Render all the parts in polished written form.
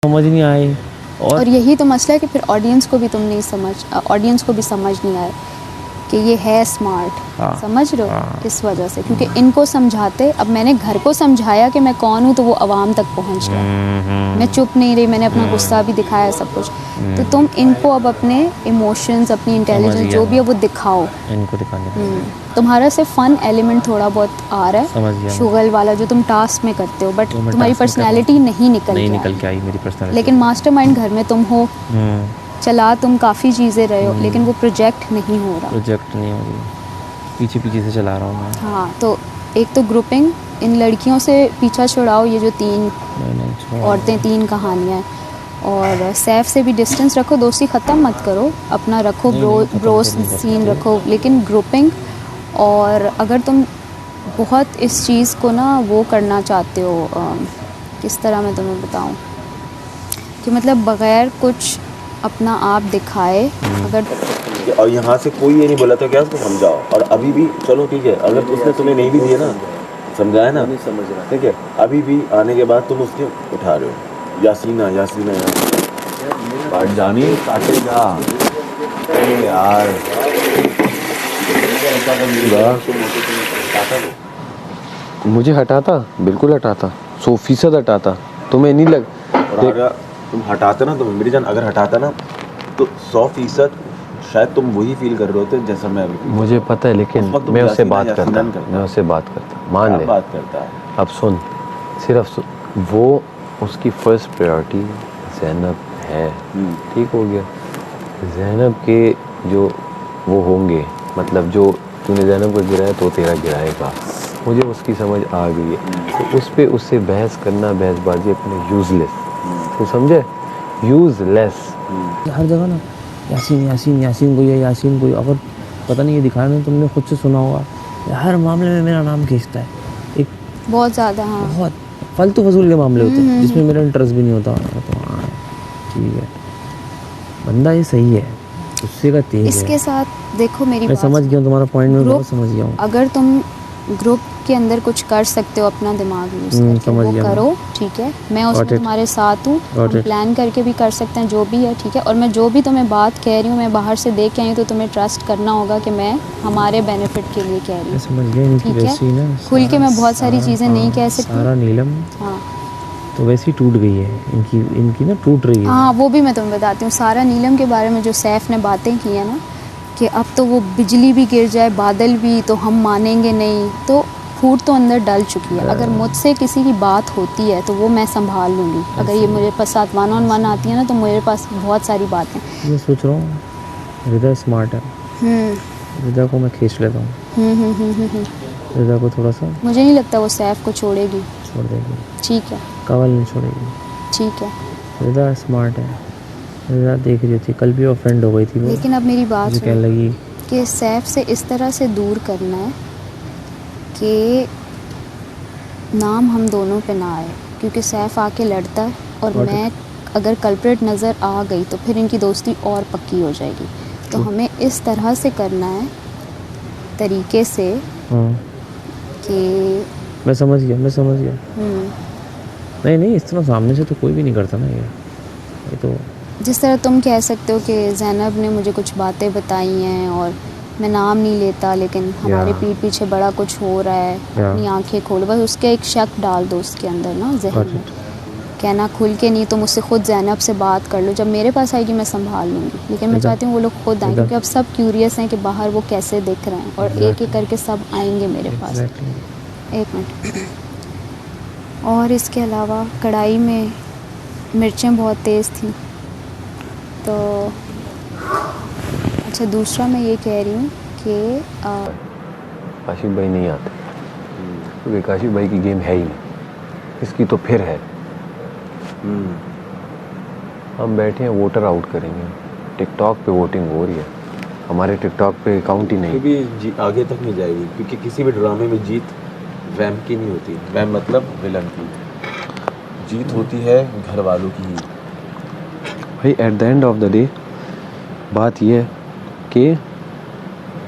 समझ नहीं आए। और यही तो मसला है कि फिर ऑडियंस को भी तुम नहीं समझ, ऑडियंस को भी समझ नहीं आए कि ये है स्मार्ट, हाँ, समझ रहे हो? हाँ। इस वजह से, क्योंकि इनको समझाते, अब मैंने घर को समझाया कि मैं कौन हूँ तो वो आवाम तक पहुँच गया। मैं चुप नहीं रही, मैंने अपना गुस्सा भी दिखाया, सब कुछ। तो तुम इनको अब अपने इमोशंस, अपनी इंटेलिजेंस जो भी है वो दिखाओ। इनको दिखाने तुम्हारा सिर्फ फन एलिमेंट थोड़ा बहुत आ रहा समझ है, गया मैं। शुगल वाला जो तुम टास्क में करते हो, बट जो मैं तुम्हारी टास्क में कर रहा हूँ, पर्सनैलिटी नहीं निकल नहीं के निकल आई। के आई मेरी पर्सनैलिटी। लेकिन मास्टरमाइंड घर में तुम हो, चला तुम काफ़ी चीज़ें रहे हो, लेकिन वो प्रोजेक्ट नहीं हो रहा। प्रोजेक्ट नहीं हो रही, पीछे पीछे से चला रहा हूँ मैं। हाँ, तो एक तो ग्रुपिंग, इन लड़कियों से पीछा छुड़ाओ, ये जो तीन औरतें, तीन कहानियाँ हैं। और सैफ से भी डिस्टेंस रखो, दोस्ती ख़त्म मत करो, अपना रखो, ब्रो सीन रखो, लेकिन ग्रुपिंग। और अगर तुम बहुत इस चीज़ को ना वो करना चाहते हो, किस तरह मैं तुम्हें बताऊँ, कि मतलब बग़ैर कुछ अपना आप दिखाए, अगर और यहाँ से कोई ये नहीं बोला था क्या उसको समझाओ, और अभी भी चलो ठीक है, अगर उसने तुम्हें नहीं भी दिए ना, समझाया ना, नहीं समझ रहा, ठीक है, अभी भी आने के बाद तुम उसके उठा रहे हो, यासीना यासीना यासीना जानी काटेगा यार। मुझे हटाता, बिल्कुल हटाता, 100% हटाता। तुम्हें नहीं लग, तुम हटाते ना, तुम मेरी जान अगर हटाता ना तो 100% शायद तुम वही फील कर रहे होते जैसा मैं अभी। मुझे पता है, लेकिन मैं उससे बात करता, मैं उससे बात करता, मान ले बात करता है। अब सुन, सिर्फ वो उसकी फर्स्ट प्रायोरिटी ज़ैनब है, ठीक हो गया। ज़ैनब के जो वो होंगे, मतलब जो तूने ज़ैनब को गिराया तो तेरा गिराएगा, मुझे उसकी समझ आ गई है। तो उस पर उससे बहस करना, बहसबाजी अपने यूज़लेस, तू समझे, यूज़लेस। हर जगह ना यासीन यासीन यासीन कोई है, यासीन कोई, अगर पता नहीं ये दिखाया नहीं, तुमने खुद से सुना होगा, हर मामले में मेरा नाम खींचता है, एक बहुत ज़्यादा, हाँ, बहुत फालतू फजूल के मामले होते हैं जिसमें मेरा इंटरेस्ट भी नहीं होता। तो हाँ ठीक है, बंदा ये सही है, गुस्से का तेज इसके है। साथ देखो मेरी मैं बात समझ गया हूँ तुम्हारा पॉइंट, मैं ग्रुप, बहुत समझ गया हूँ। अगर तुम ग्रुप के अंदर कुछ कर सकते हो अपना दिमाग यूज़ करके, समझ वो गया करो, ठीक है, मैं उसमें तुम्हारे साथ हूँ, हम प्लान करके भी कर सकते हैं, जो भी है, ठीक है। और मैं जो भी तुम्हें बात कह रही हूँ, मैं बाहर से देख के आई हूँ, तो तुम्हें ट्रस्ट करना होगा कि मैं हमारे बेनिफिट के लिए कह रही हूँ, समझ गया, ठीक है। खुल के मैं बहुत सारी चीज़ें नहीं कह सकती। सारा नीलम हाँ, तो वैसे ही टूट गई है, इनकी ना टूट रही है। हाँ, वो भी मैं तुम्हें बताती हूँ। सारा नीलम के बारे में जो सैफ ने बातें की है ना, कि अब तो वो बिजली भी गिर जाए, बादल भी, तो हम मानेंगे नहीं, तो फूट तो अंदर डल चुकी है। अगर मुझसे किसी की बात होती है तो वो मैं संभाल लूँगी। अगर ये मुझे पास साथ 1-on-1 आती है ना, तो मेरे पास बहुत सारी बातें। मैं सोच रहा हूँ रिदा स्मार्ट है, रिदा को मैं खींच लेता हूँ, रिदा को थोड़ा सा, मुझे नहीं लगता वो सैफ को छोड़ेगी, छोड़ देगी, ठीक है, कवल नहीं छोड़ेगी, ठीक है। रिदा स्मार्ट है, रिदा देख रही थी, कल भी ऑफेंड हो गई थी वो, लेकिन अब मेरी बात मुझे कहने लगी कि सैफ से इस तरह से दूर करना है कि नाम हम दोनों पे ना आए, क्योंकि सैफ आके लड़ता है और मैं अगर कल्प्रिट नज़र आ गई तो फिर इनकी दोस्ती और पक्की हो जाएगी। तो हमें इस तरह से करना है, तरीके से, कि मैं समझ गया। नहीं, इस तरह सामने से तो कोई भी नहीं करता ना ये तो। जिस तरह तुम कह सकते हो कि ज़ैनब ने मुझे कुछ बातें बताई हैं और मैं नाम नहीं लेता, लेकिन हमारे पीठ पीछे बड़ा कुछ हो रहा है, अपनी आंखें खोलो, बस उसके एक शक डाल दो उसके अंदर ना, ज़हन में, कहना खुल के नहीं, तो मुझसे खुद ज़ैनब से बात कर लो, जब मेरे पास आएगी मैं संभाल लूँगी। लेकिन मैं चाहती हूँ वो लोग खुद आएँ, क्योंकि अब सब क्यूरियस हैं कि बाहर वो कैसे दिख रहे हैं, और एक एक करके सब आएंगे मेरे पास। एक मिनट। और इसके अलावा कढ़ाई में मिर्चें बहुत तेज़ थी, तो अच्छा, दूसरा मैं ये कह रही हूँ कि काशिफ भाई नहीं आते, क्योंकि काशिफ भाई की गेम है ही नहीं, इसकी तो फिर है। हम बैठे हैं, वोटर आउट करेंगे, टिकटॉक पे वोटिंग हो रही है, हमारे टिकटॉक पे काउंट ही नहीं, क्योंकि आगे तक नहीं जाएगी, क्योंकि किसी भी ड्रामे में जीत वैम की नहीं होती, वैम मतलब विलन की, जीत होती है घर वालों की ही। भाई at the end of the day बात यह है कि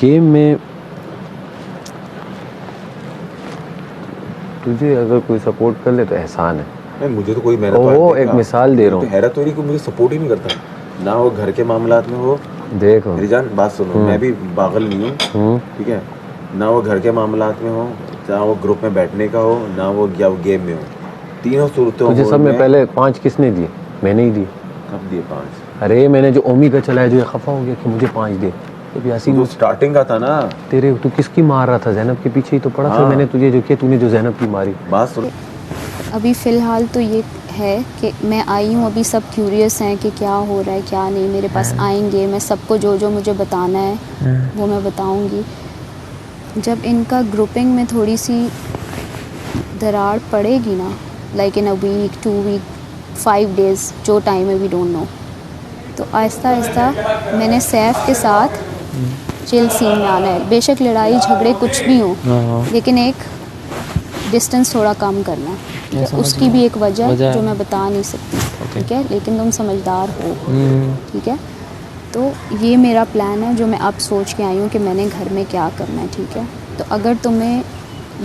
गेम में तुझे अगर कोई सपोर्ट कर ले तो एहसान है, नहीं मुझे तो कोई मेहनत वो एक मिसाल दे रहा हूँ। तो हैरत हो रही कि मुझे सपोर्ट ही नहीं करता ना वो घर के मामलात में हो। देखो मेरी जान बात सुनो, मैं भी पागल नहीं हूँ, ठीक है ना, वो घर के मामलात में हो, चाहे वो ग्रुप में बैठने का हो, ना वो या वो गेम में हो, तीनों सूरतों तुझे सब में पहले 5 किसने दिए? मैंने ही दिए। कब दिए 5? अरे मैंने जो ओमी का चलाया, जो ये खफा हो गया कि मुझे 5 दे। तो यासीन तो स्टार्टिंग का था ना तेरे, तू किसकी मार रहा था? ज़ैनब के पीछे ही तो पड़ा। फिर मैंने तुझे जो किया, तूने जो ज़ैनब की मारी। बात सुन। अभी फ़िलहाल तो ये है कि मैं आई हूँ, अभी सब क्यूरियस हैं कि क्या हो रहा है क्या नहीं। मेरे पास आएंगे, मैं सबको जो जो मुझे बताना है वो मैं बताऊंगी। जब इनका ग्रुपिंग में थोड़ी सी दरार पड़ेगी ना, like in a week 2 week 5 days, जो टाइम है वी डोंट नो, तो आहिस्ता आहिस्ता मैंने सैफ के साथ चिल सीन में आना है। बेशक लड़ाई झगड़े कुछ भी हो, लेकिन एक डिस्टेंस थोड़ा कम करना है, ठीक है? उसकी भी एक वजह जो मैं बता नहीं सकती, ठीक है, लेकिन तुम समझदार हो, ठीक है? तो ये मेरा प्लान है जो मैं अब सोच के आई हूँ कि मैंने घर में क्या करना है, ठीक है? तो अगर तुम्हें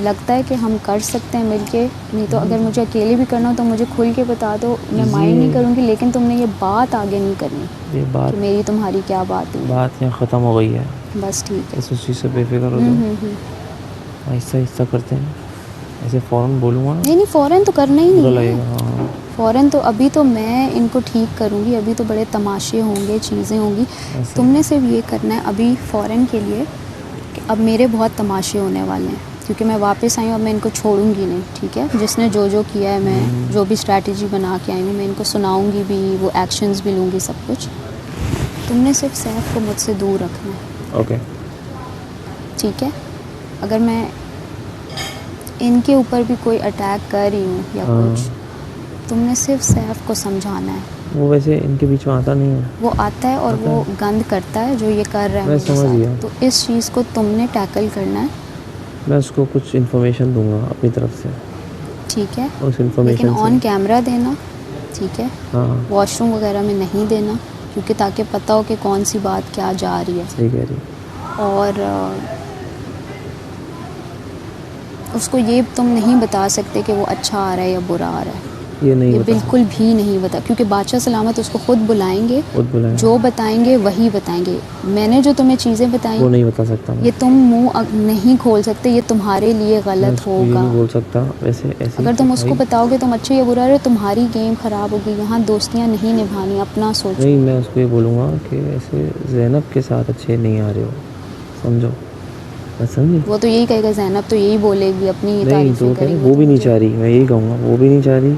लगता है कि हम कर सकते हैं मिलके, नहीं तो अगर मुझे अकेले भी करना हो तो मुझे खुल के बता दो, मैं माइंड नहीं करूँगी, लेकिन तुमने ये बात आगे नहीं करनी, ये बात कि मेरी तुम्हारी क्या बात है। बात यहाँ ख़त्म हो गई है, बस ठीक है। इस चीज़ से बेफिक्र हो जाओ। आहिस्ता आहिस्ता करते हैं, ऐसे फ़ौरन बोलूँगा ना नहीं नहीं, फ़ौरन तो करना ही बुरा नहीं है। लगेगा। हाँ फ़ौरन तो अभी तो मैं इनको ठीक करूँगी, अभी तो बड़े तमाशे होंगे, चीज़ें होंगी। तुमने सिर्फ ये करना है अभी फ़ौरन के लिए कि अब मेरे बहुत तमाशे होने वाले हैं, क्योंकि मैं वापस आई हूँ, अब मैं इनको छोड़ूंगी नहीं, ठीक है? जिसने जो जो किया है, मैं जो भी स्ट्रैटेजी बना के आई हूँ, मैं इनको सुनाऊंगी भी, वो एक्शंस भी लूँगी, सब कुछ। तुमने सिर्फ सैफ को मुझसे दूर रखना है, ओके ठीक है? अगर मैं इनके ऊपर भी कोई अटैक कर रही हूँ या कुछ, तुमने सिर्फ सैफ को समझाना है। वो वैसे इनके बीच में आता नहीं है, वो आता है और वो गंद करता है जो ये कर रहा है मैं मेरे समझ गया। साथ, तो इस चीज़ को तुमने टैकल करना है, मैं उसको कुछ इन्फॉर्मेशन दूंगा अपनी तरफ से, ठीक है? उस इन्फॉर्मेशन लेकिन ऑन से। कैमरा देना, ठीक है? हाँ वॉशरूम वगैरह में नहीं देना, क्योंकि ताकि पता हो कि कौन सी बात क्या जा रही है। सही कह रही है। और उसको ये तुम नहीं बता सकते कि वो अच्छा आ रहा है या बुरा आ रहा है, ये नहीं ये बता बिल्कुल भी नहीं बता, क्योंकि बादशाह सलामत उसको खुद बुलाएंगे, खुद बुलाएं, जो बताएंगे वही बताएंगे। मैंने जो तुम्हें चीज़ें बताई वो नहीं बता सकता मैं। ये तुम मुंह नहीं खोल सकते, ये तुम्हारे लिए मैं गलत उसको ये होगा। नहीं बोल सकता वैसे ऐसे अगर ही तुम कि उसको भाई- बताओगे तुम अच्छे या बुरा रहे, तुम्हारी गेम ख़राब होगी। यहाँ दोस्तियाँ नहीं निभानी, अपना सोचो। नहीं, मैं उसको ये बोलूँगा कि ऐसे ज़ैनब के साथ अच्छे नहीं आ रहे हो, समझो, मैं समझी। वो तो यही कहेगा, ज़ैनब तो यही बोलेगी, अपनी नहीं तारीफ़ें तो वो कहते करेगी। वो भी नहीं चाह रही, मैं यही कहूँगा, वो भी नहीं चाह रही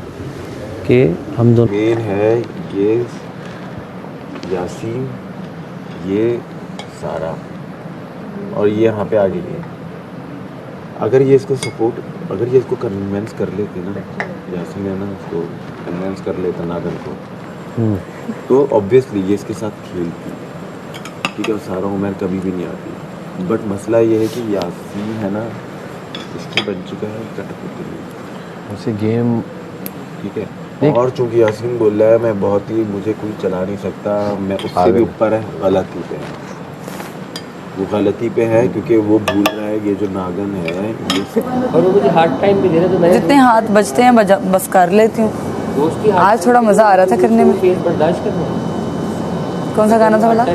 कि हम दोनों। मेन है ये यासीन, ये सारा, और ये यहाँ पे आ गई है। अगर ये इसको सपोर्ट, अगर ये इसको कन्विंस कर लेती ना, यासीन है ना, इसको कन्विंस कर लेता नागन को, तो ऑब्वियसली ये इसके साथ खेलती, ठीक है? और सारा उमर कभी भी नहीं आती। बट मसला ये है कि यासीन है ना, इसकी बन चुका है कठपुतली, उसे गेम, ठीक है? देख- और चूंकि यासीन बोल रहा है मैं बहुत ही, मुझे कोई चला नहीं सकता, मैं उससे भी ऊपर है, गलती पे है, वो गलती पे है, क्योंकि वो भूल रहा है ये जो नागन है ये और वो मुझे हार्ड टाइम भी दे रहे, तो मैं जितने हाथ बचते हैं बस कर लेती हूँ। दोस्त की आज थोड़ा मज़ा आ रहा था करने में। फेस बर्दाश्त करना कौन सा गाना था बोला?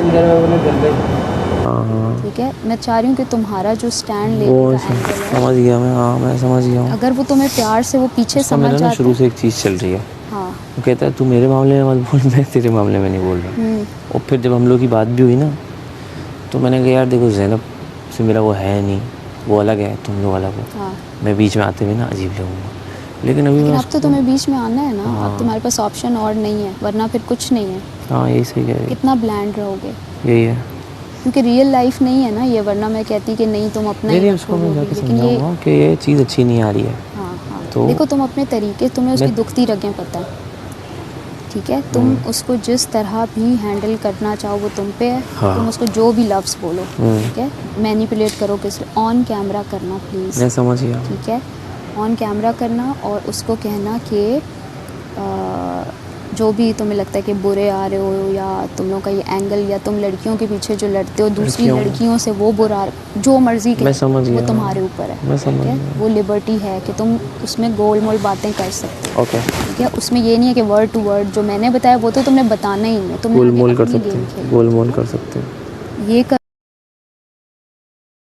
हाँ ठीक है? मैं चाह रही हूँ कि तुम्हारा जो स्टैंड वो लेने का एंगल है, समझ गया मैं, हाँ मैं समझ गया हूँ। अगर वो तुम्हें प्यार से वो पीछे उसका समझ मेरा ना जाता शुरू है। से एक चीज़ चल रही है, हाँ। वो कहता है तू मेरे मामले में मत बोल, मैं तेरे मामले में नहीं बोल रहा। और फिर जब हम लोग की बात भी हुई ना, तो मैंने कहा यार देखो, ज़ैनब से मेरा वो है नहीं, वो अलग है, तुम लोग अलग हो, हाँ, मैं बीच में आते हुए ना अजीब लगूंगा। लेकिन अभी लेकिन मैं अब तो तुम्हें बीच में आना है ना, अब तुम्हारे पास ऑप्शन और नहीं है, वरना फिर कुछ नहीं है। हाँ यही सही कह रही है, कितना ब्लैंड रहोगे, यही है। क्योंकि रियल लाइफ नहीं है ना ये, वरना मैं कहती कि नहीं तुम अपना नहीं ही नहीं, उसको मैं रखोगे, जाके लेकिन ये समझाऊंगा कि ये चीज़ अच्छी नहीं आ रही है। हाँ हाँ, तो देखो तुम अपने तरीके, तुम्हें उसकी मैं- दुखती रगें पता है, ठीक है? तुम उसको जिस तरह भी हैंडल करना चाहो वो तुम पे है। हाँ। तुम उसको जो भी लफ्ज़ बोलो, ठीक है? मैनिपुलेट करो, किस ऑन कैमरा करना प्लीज़, मैं समझ गया। ठीक है? ऑन कैमरा करना और उसको कहना कि जो भी तुम्हें लगता है कि बुरे आ रहे हो या तुम लोग का ये एंगल या तुम लड़कियों के पीछे जो लड़ते हो दूसरी लड़कियों- लड़कियों से वो बुरा जो मर्जी के मैं समझ वो गया। तुम्हारे ऊपर है। मैं समझ ठीक है? गया। वो लिबर्टी है कि तुम उसमें गोल मोल बातें कर सकते हो। ओके, ठीक है, उसमें ये नहीं है कि वर्ड टू वर्ड जो मैंने बताया वो तो तुमने बताना ही है, तुमने गोल आगे मोल कर अपनी सकते गेम हैं, खेलनी गोल मोल कर सकते हैं। है। ये कर